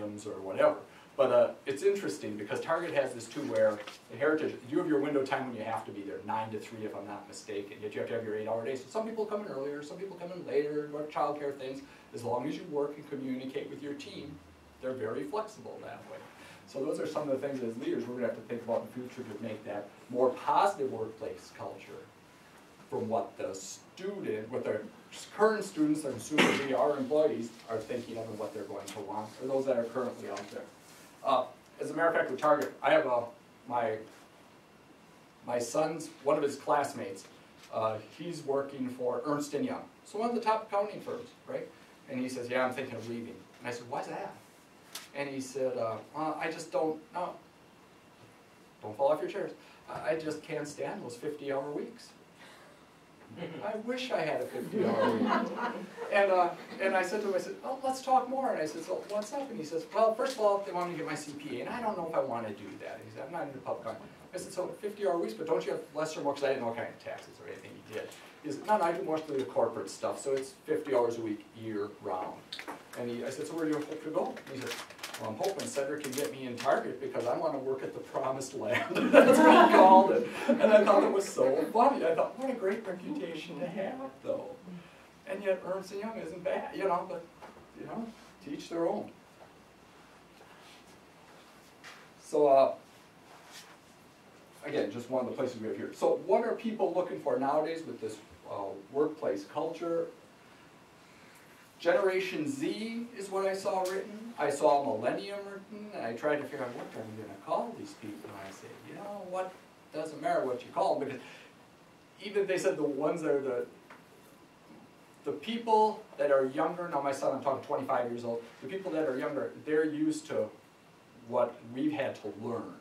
linoleums or whatever. But it's interesting because Target has this too where the Heritage, you have your window time when you have to be there, 9 to 3 if I'm not mistaken, yet you have to have your 8-hour day. So some people come in earlier, some people come in later, what childcare things. As long as you work and communicate with your team, they're very flexible that way. So those are some of the things as leaders we're going to have to think about in the future to make that more positive workplace culture from what the student, what the current students and soon to be our employees are thinking of and what they're going to want, or those that are currently out there. As a matter of fact, with Target, I have my son's, one of his classmates, he's working for Ernst & Young, so one of the top accounting firms, right? And he says, yeah, I'm thinking of leaving. And I said, why's that? And he said, I just don't fall off your chairs. I just can't stand those 50-hour weeks. I wish I had a 50-hour week. And I said to him, I said, oh, let's talk more. And I said, so what's up? And he says, well, first of all, they want me to get my CPA, and I don't know if I want to do that. He said, I'm not into public accounting. I said, so 50-hour weeks, but don't you have less or more? Because I didn't know what kind of taxes or anything he did. He said, no, I do mostly the corporate stuff, so it's 50 hours a week, year-round. And I said, so where do you hope to go? And he said, well, I'm hoping Cedric can get me in Target because I want to work at the promised land. That's what he called it. And I thought it was so funny. I thought, what a great reputation to have, though. And yet Ernst & Young isn't bad, but, to each their own. So, again, just one of the places we have here. So what are people looking for nowadays with this workplace culture? Generation Z is what I saw written. I saw Millennium written, and I tried to figure out what are we going to call these people. And I said, what, doesn't matter what you call them, because even they said the ones that are the people that are younger, now my son, I'm talking 25 years old, the people that are younger, they're used to what we've had to learn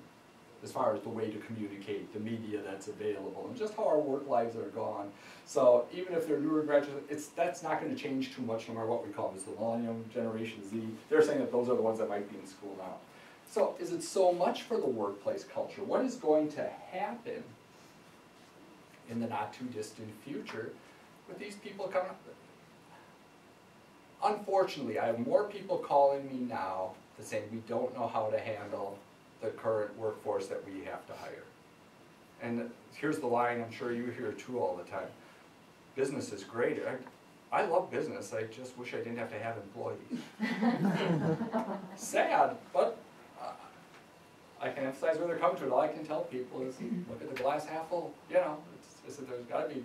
as far as the way to communicate, the media that's available, and just how our work lives are gone. So even if they're newer graduates, that's not going to change too much no matter what we call them. It's the Millennium, Generation Z. They're saying that those are the ones that might be in school now. So is it so much for the workplace culture? What is going to happen in the not too distant future with these people coming up? Unfortunately, I have more people calling me now to say we don't know how to handle the current workforce that we have to hire. And here's the line I'm sure you hear too all the time. Business is great. I love business. I just wish I didn't have to have employees. Sad, but I can emphasize where they're coming to. All I can tell people is look at the glass half full. There's got to be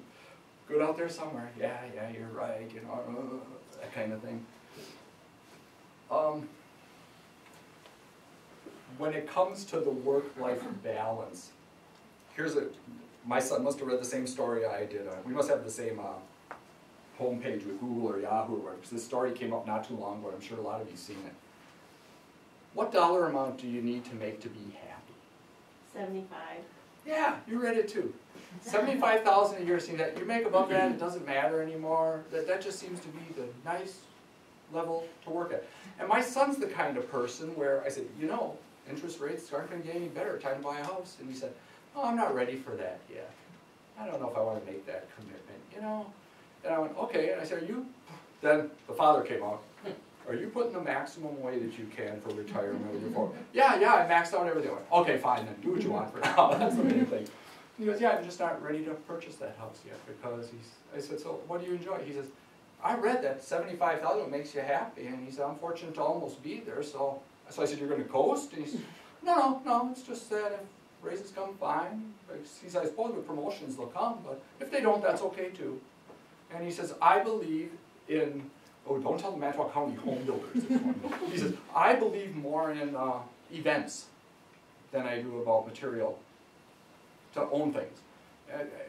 good out there somewhere. Yeah, you're right. That kind of thing. When it comes to the work-life balance, my son must have read the same story I did. We must have the same homepage with Google or Yahoo or whatever, because this story came up not too long ago. I'm sure a lot of you have seen it. What dollar amount do you need to make to be happy? 75. Yeah, you read it too. 75,000 a year seems that you make above that, it doesn't matter anymore. That just seems to be the nice level to work at. And my son's the kind of person where I said, interest rates aren't going to get any better, time to buy a house. And he said, oh, I'm not ready for that yet. I don't know if I want to make that commitment, And I went, okay. And I said, then the father came out. Are you putting the maximum away that you can for retirement with your 401k? Yeah, I maxed out everything. I went, okay, fine, then do what you want for now. That's the main thing. And he goes, yeah, I'm just not ready to purchase that house yet because I said, so what do you enjoy? He says, I read that 75,000 makes you happy. And he said, I'm fortunate to almost be there. So I said, you're going to coast? And he said, no, it's just that if raises come, fine. He said, I suppose with promotions they'll come, but if they don't, that's okay too. And he says, I believe in, don't tell the Manitowoc County home builders. He says, I believe more in events than I do about material, to own things.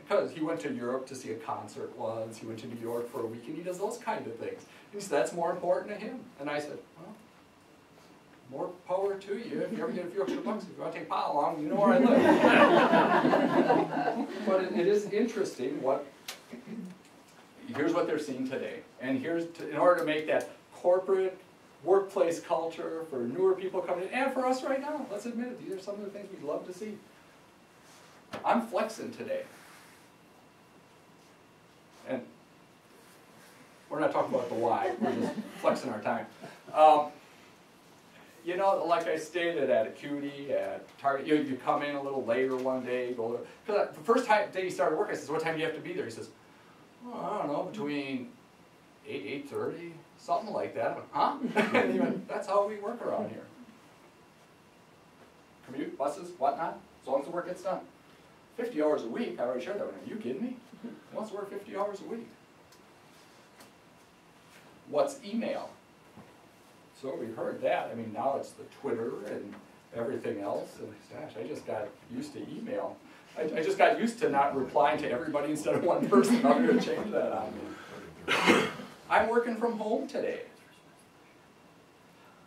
Because he went to Europe to see a concert once, he went to New York for a week, and he does those kind of things. And he said, that's more important to him. And I said, well, more power to you. If you ever get a few extra bucks, if you want to take Pa along, you know where I live. But it is interesting here's what they're seeing today. And in order to make that corporate workplace culture for newer people coming in, and for us right now, let's admit it, these are some of the things we'd love to see. I'm flexing today. And we're not talking about the why, we're just flexing our time. you know, like I stated at a cutie, at Target, you come in a little later one day, go there. Because the first day he started work, I said, what time do you have to be there? He says, oh, I don't know, between 8:30, something like that. I went, huh? And he went, that's how we work around here. Commute, buses, whatnot, as long as the work gets done. 50 hours a week, I already shared that with him. Are you kidding me? He wants to work 50 hours a week. What's email? So we heard that. I mean, now it's the Twitter and everything else. And gosh, I just got used to email. I just got used to not replying to everybody instead of one person. I'm going to change that on me. I'm working from home today.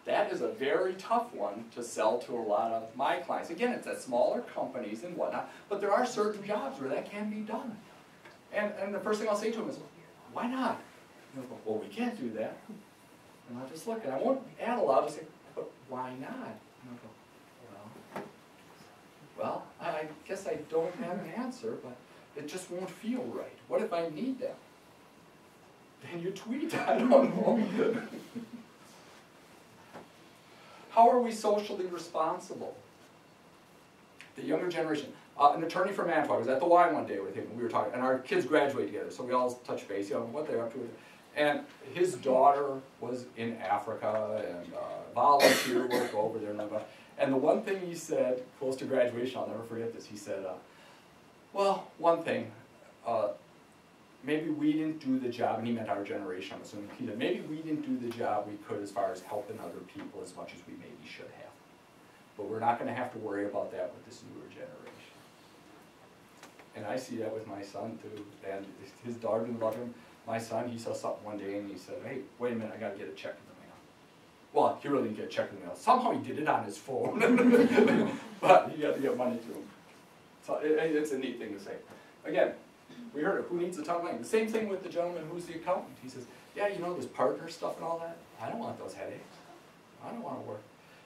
That is a very tough one to sell to a lot of my clients. Again, it's at smaller companies and whatnot, but there are certain jobs where that can be done. And the first thing I'll say to them is, why not? And they'll go, well, we can't do that. And I'll just look, and I won't add a lot, I'll say, but why not? And I'll go, well, I guess I don't have an answer, but it just won't feel right. What if I need that? Then you tweet, I don't know. How are we socially responsible? The younger generation. An attorney from Antwerp, I was at the Y one day with him, and we were talking, and our kids graduate together, so we all touch base, you know, what they're up to. And his daughter was in Africa, and volunteer work over there, and the one thing he said, close to graduation, I'll never forget this, he said, well, one thing, maybe we didn't do the job, and he meant our generation, I'm assuming, he said, maybe we didn't do the job we could as far as helping other people as much as we maybe should have. But we're not going to have to worry about that with this newer generation. And I see that with my son too, and his daughter didn't love him. My son, he saw something one day and he said, hey, wait a minute, I got to get a check in the mail. Well, he really didn't get a check in the mail. Somehow he did it on his phone, but he had to get money to him. So it's a neat thing to say. Again, we heard it, who needs a ton of money? The same thing with the gentleman who's the accountant. He says, yeah, you know, this partner stuff and all that, I don't want those headaches. I don't want to work.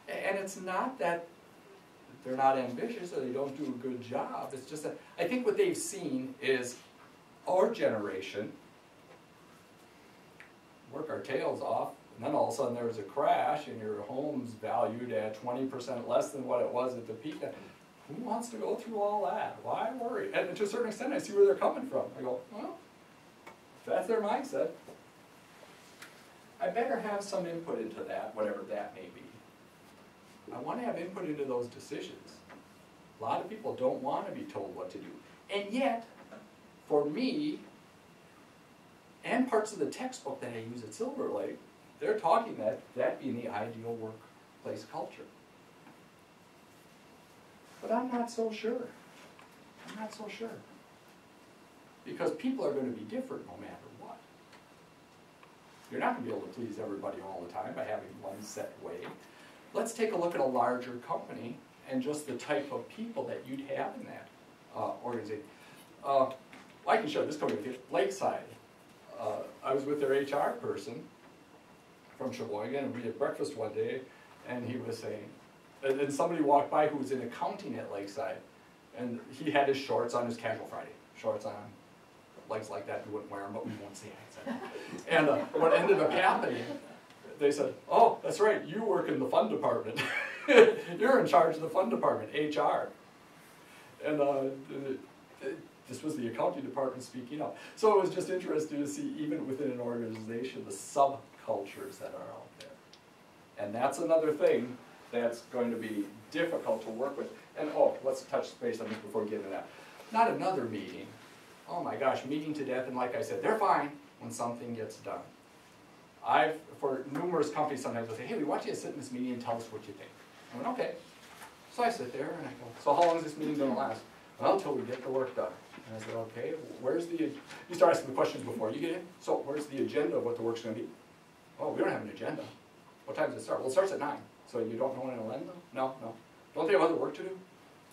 And it's not that they're not ambitious or they don't do a good job. It's just that I think what they've seen is our generation work our tails off, and then all of a sudden there's a crash and your home's valued at 20% less than what it was at the peak. Who wants to go through all that? Why worry? And to a certain extent, I see where they're coming from. I go, well, if that's their mindset, I better have some input into that, whatever that may be. I want to have input into those decisions. A lot of people don't want to be told what to do. And yet, for me, and parts of the textbook that I use at Silver Lake, they're talking that being the ideal workplace culture. But I'm not so sure. I'm not so sure. Because people are going to be different no matter what. You're not going to be able to please everybody all the time by having one set way. Let's take a look at a larger company and just the type of people that you'd have in that organization. I can show this company with you. Lakeside. I was with their HR person from Sheboygan, and we had breakfast one day, and he was saying, and somebody walked by who was in accounting at Lakeside, and he had his shorts on, his casual Friday, shorts on, legs like that, we wouldn't wear them, but we won't say it. And what ended up happening, they said, oh, that's right, you work in the fund department. You're in charge of the fund department, HR. And this was the accounting department speaking up. So it was just interesting to see, even within an organization, the subcultures that are out there. And that's another thing that's going to be difficult to work with. And let's touch base on this before we get into that. Not another meeting. Oh my gosh, meeting to death, and like I said, they're fine when something gets done. For numerous companies, sometimes they'll say, hey, we want you to sit in this meeting and tell us what you think. I went, okay. So I sit there and I go, so how long is this meeting going to last? Well, until we get the work done. And I said, okay, where's the, you start asking the questions before you get in, so where's the agenda of what the work's going to be? Oh, we don't have an agenda. What time does it start? Well, it starts at 9. So you don't know when it'll end? No. Don't they have other work to do?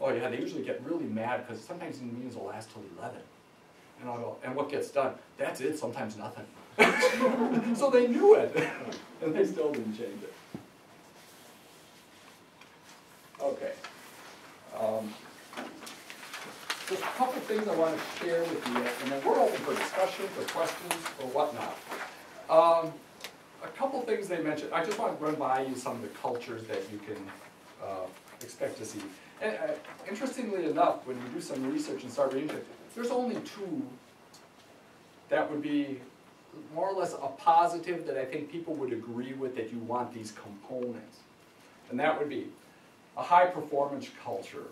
Oh yeah, they usually get really mad because sometimes the meetings will last till 11. And I'll go, and what gets done? That's it, sometimes nothing. So they knew it, and they still didn't change it. Okay. Just a couple things I want to share with you, and then we're open for discussion, for questions, or whatnot. a couple things they mentioned. I just want to run by you some of the cultures that you can expect to see. And interestingly enough, when you do some research and start reading it, there's only two that would be more or less a positive that I think people would agree with, that you want these components. And that would be a high performance culture,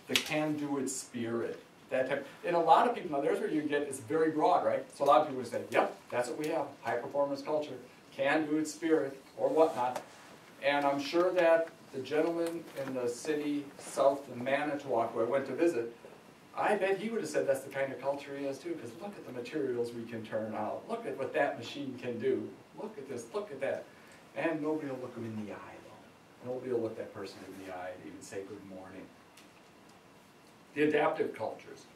the can-do-it spirit, that type. And a lot of people, now there's where you get, it's very broad, right? So a lot of people would say, yep, that's what we have, high performance culture, can-do-it spirit, or whatnot. And I'm sure that the gentleman in the city south of Manitowoc, who I went to visit, I bet he would have said that's the kind of culture he has too, because look at the materials we can turn out. Look at what that machine can do. Look at this, look at that. And nobody will look them in the eye, though. Nobody will look that person in the eye and even say good morning. The adaptive cultures.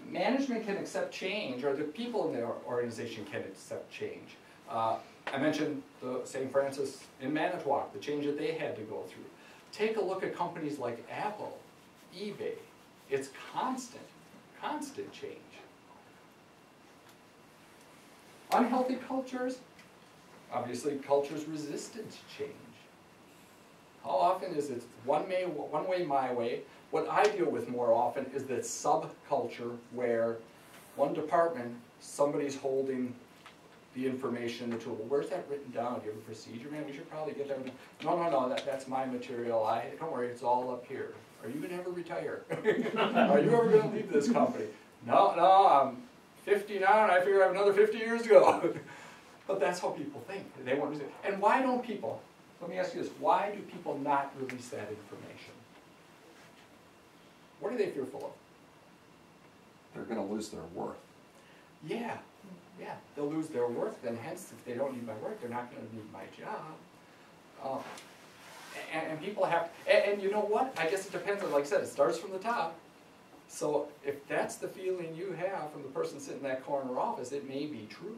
Management can accept change, or the people in the organization can accept change. I mentioned the St. Francis in Manitowoc, the change that they had to go through. Take a look at companies like Apple, eBay. It's constant change. Unhealthy cultures, obviously cultures resistant to change. How often is it one way, my way? What I deal with more often is that subculture where one department, somebody's holding the information, the tool. Well, where's that written down? Do you have a procedure, man? We should probably get that. No, that's my material. Don't worry, it's all up here. Are you going to ever retire? Are you ever going to leave this company? No, I'm 50 now, and I figure I have another 50 years to go. But that's how people think. They want to. And why don't people? Let me ask you this: why do people not release that information? What are they fearful of? They're going to lose their worth. Yeah, they'll lose their worth. Then, hence, if they don't need my work, they're not going to need my job. And people have, and you know what? I guess it depends on, like I said, it starts from the top. So if that's the feeling you have from the person sitting in that corner office, it may be true.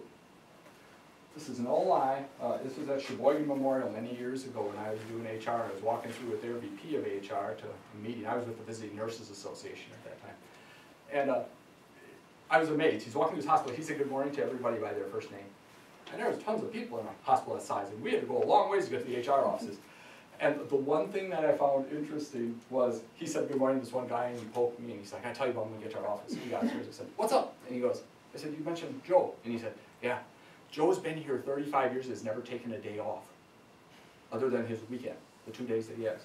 This is no lie. This was at Sheboygan Memorial many years ago when I was doing HR. I was walking through with their VP of HR to a meeting. I was with the Visiting Nurses Association at that time. And I was amazed. He's walking through his hospital. He said good morning to everybody by their first name. And there was tons of people in a hospital that size, and we had to go a long ways to get to the HR offices. And the one thing that I found interesting was, he said good morning to this one guy, and he poked me, and he's like, I tell you about when we get to our office. We got upstairs. I said, what's up? And he goes, I said, you mentioned Joe. And he said, yeah, Joe's been here 35 years, has never taken a day off, other than his weekend, the 2 days that he has.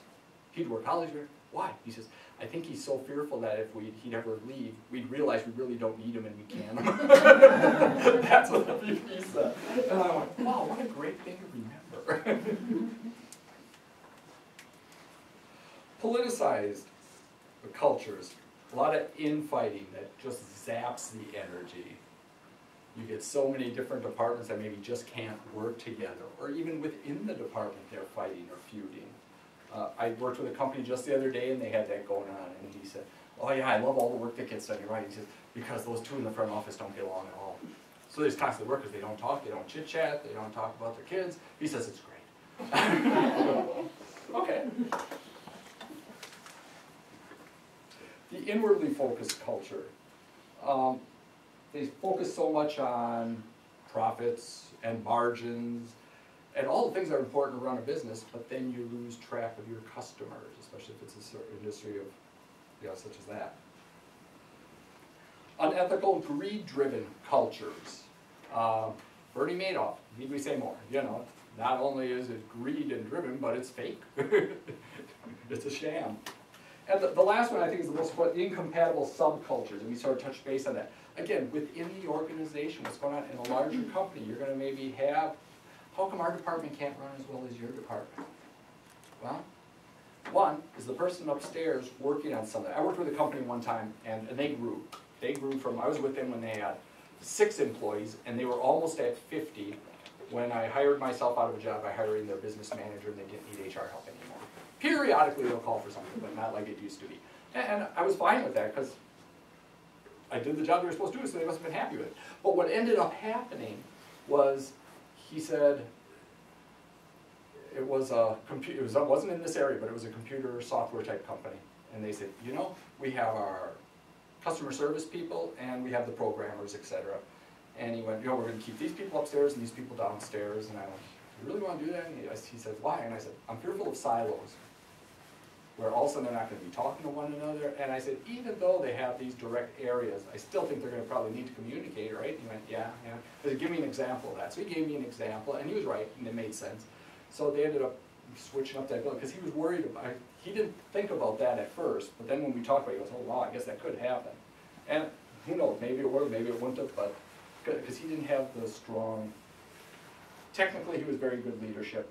He'd work holidays. Why? He says, I think he's so fearful that if he'd ever leave, we'd realize we really don't need him and we can. That's what the VP said. And I went, wow, what a great thing to remember. Politicized cultures, a lot of infighting that just zaps the energy. You get so many different departments that maybe just can't work together, or even within the department they're fighting or feuding. I worked with a company just the other day and they had that going on, and he said, oh yeah, I love all the work that gets done, you're right. He said, because those two in the front office don't get along at all. So they just constantly work because they don't talk, they don't chit-chat, they don't talk about their kids. He says it's great. Okay. The inwardly focused culture. They focus so much on profits and margins and all the things that are important to run a business, but then you lose track of your customers, especially if it's a certain industry of, such as that. Unethical, greed-driven cultures. Bernie Madoff, need we say more? Not only is it greed and driven, but it's fake. It's a sham. And the last one I think is the most important, incompatible subcultures, and we sort of touched base on that. Again, within the organization, what's going on in a larger company, you're going to maybe have, how come our department can't run as well as your department? Well, one is the person upstairs working on something. I worked with a company one time, and they grew. They grew from, I was with them when they had 6 employees, and they were almost at 50 when I hired myself out of a job by hiring their business manager, and they didn't need HR help anymore. Periodically they'll call for something, but not like it used to be. And I was fine with that because I did the job they were supposed to do, so they must have been happy with it. But what ended up happening was, he said, it was a computer, it wasn't in this area, but it was a computer software type company. And they said, we have our customer service people and we have the programmers, etc. And he went, we're going to keep these people upstairs and these people downstairs. And I went, you really want to do that? And he said, why? And I said, I'm fearful of silos, where all of a sudden they're not going to be talking to one another. And I said, even though they have these direct areas, I still think they're going to probably need to communicate, right? And he went, yeah. I said, give me an example of that. So he gave me an example, and he was right, and it made sense. So they ended up switching up that building, because he was worried about, he didn't think about that at first, but then when we talked about it, he goes, oh wow, I guess that could happen. And who knows, maybe it would, maybe it wouldn't have, but, because he didn't have the strong, technically he was very good leadership.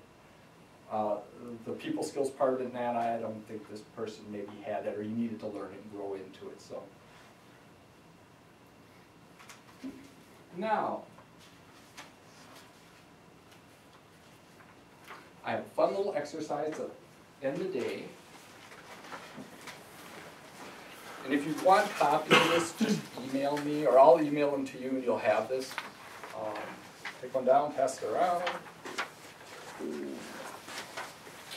The people skills part of it, and I don't think this person maybe had that, or he needed to learn it and grow into it, so. Now, I have a fun little exercise to end the day. And if you want copies of this, just email me, or I'll email them to you and you'll have this. Take one down, pass it around.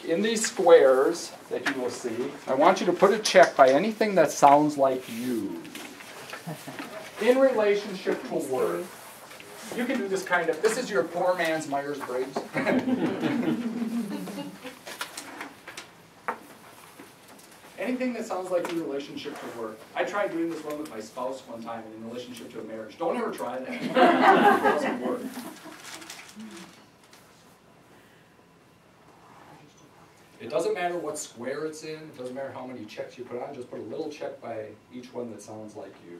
In these squares that you will see, I want you to put a check by anything that sounds like you in relationship to work. You can do this kind of, this is your poor man's Myers-Briggs. Anything that sounds like in relationship to work. I tried doing this one with my spouse one time in relationship to a marriage. Don't ever try that. It doesn't work. It doesn't matter what square it's in. It doesn't matter how many checks you put on. Just put a little check by each one that sounds like you.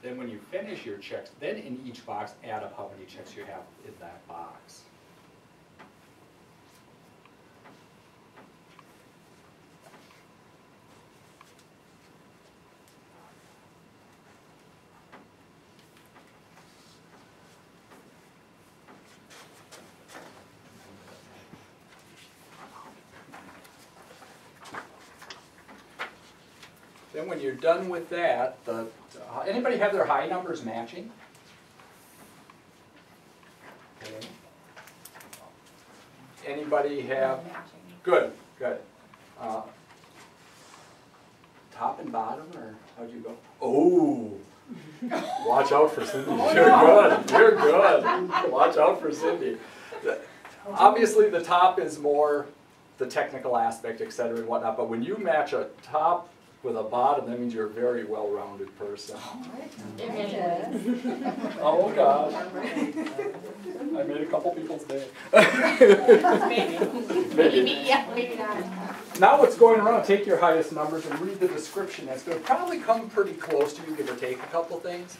Then when you finish your checks, then in each box, add up how many checks you have in that box. Then when you're done with that, anybody have their high numbers matching? Okay. Anybody have? Good, good. Top and bottom, or how'd you go? Oh, watch out for Cindy. You're good, you're good. Watch out for Cindy. Obviously the top is more the technical aspect, et cetera, and whatnot, but when you match a top with a bottom, that means you're a very well-rounded person. Oh gosh. I made a couple people's day. Maybe, yeah, maybe not. Now what's going around, take your highest numbers and read the description. That's going to probably come pretty close to you, give or take a couple things.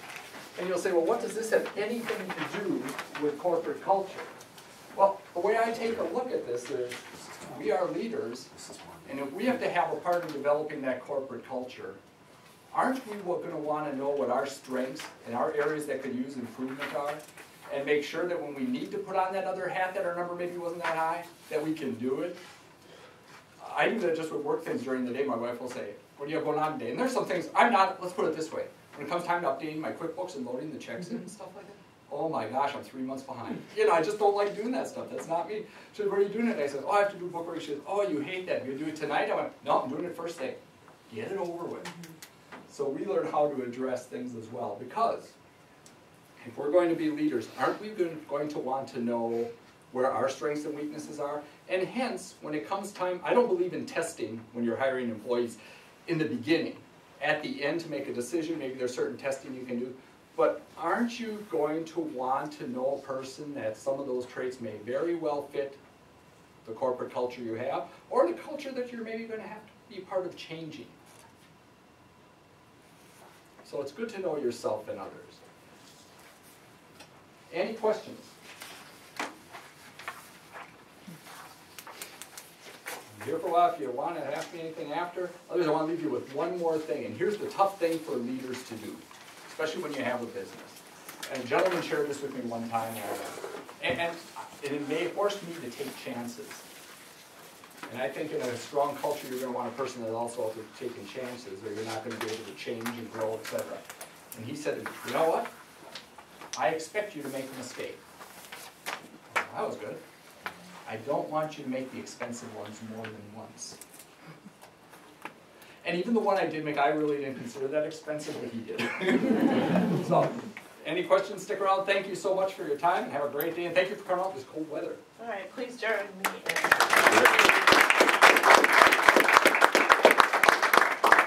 And you'll say, well, what does this have anything to do with corporate culture? Well, the way I take a look at this is, we are leaders, and if we have to have a part in developing that corporate culture, aren't we going to want to know what our strengths and our areas that could use improvement are, and make sure that when we need to put on that other hat that our number maybe wasn't that high, that we can do it? I do that just with work things during the day. My wife will say, what do you have going on today? And there's some things, I'm not, let's put it this way, when it comes time to updating my QuickBooks and loading the checks in and stuff like that, oh my gosh, I'm 3 months behind. You know, I just don't like doing that stuff. That's not me. She said, what are you doing it? And I said, oh, I have to do book work. She said, oh, you hate that. You do it tonight? I went, no, I'm doing it first thing. Get it over with. So we learn how to address things as well, because if we're going to be leaders, aren't we going to want to know where our strengths and weaknesses are? And hence, when it comes time, I don't believe in testing when you're hiring employees in the beginning. At the end to make a decision, maybe there's certain testing you can do, but aren't you going to want to know a person that some of those traits may very well fit the corporate culture you have, or the culture that you're maybe going to have to be part of changing? So it's good to know yourself and others. Any questions? I'm here for a while if you want to ask me anything after. Otherwise, I want to leave you with one more thing, and here's the tough thing for leaders to do, especially when you have a business. And a gentleman shared this with me one time, and it may force me to take chances. And I think in a strong culture, you're going to want a person that's also out there taking chances, or you're not going to be able to change and grow, etc. And he said, you know what? I expect you to make a mistake. That was good. I don't want you to make the expensive ones more than once. And even the one I did make, I really didn't consider that expensive, but he did. So, any questions, stick around. Thank you so much for your time, and have a great day. And thank you for coming out this cold weather. All right, please join me.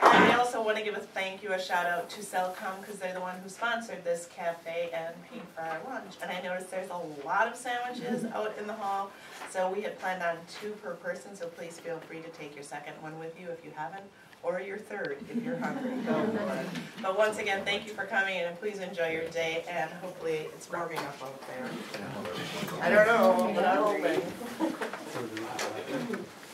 I also want to give a thank you, a shout out to Cellcom, because they're the one who sponsored this cafe and paid for our lunch. And I noticed there's a lot of sandwiches out in the hall, so we had planned on 2 per person, so please feel free to take your second one with you if you haven't, or your third if you're hungry. Go for it. But once again, thank you for coming in, and please enjoy your day, and hopefully it's warming up out there. I don't know, but I'm hoping.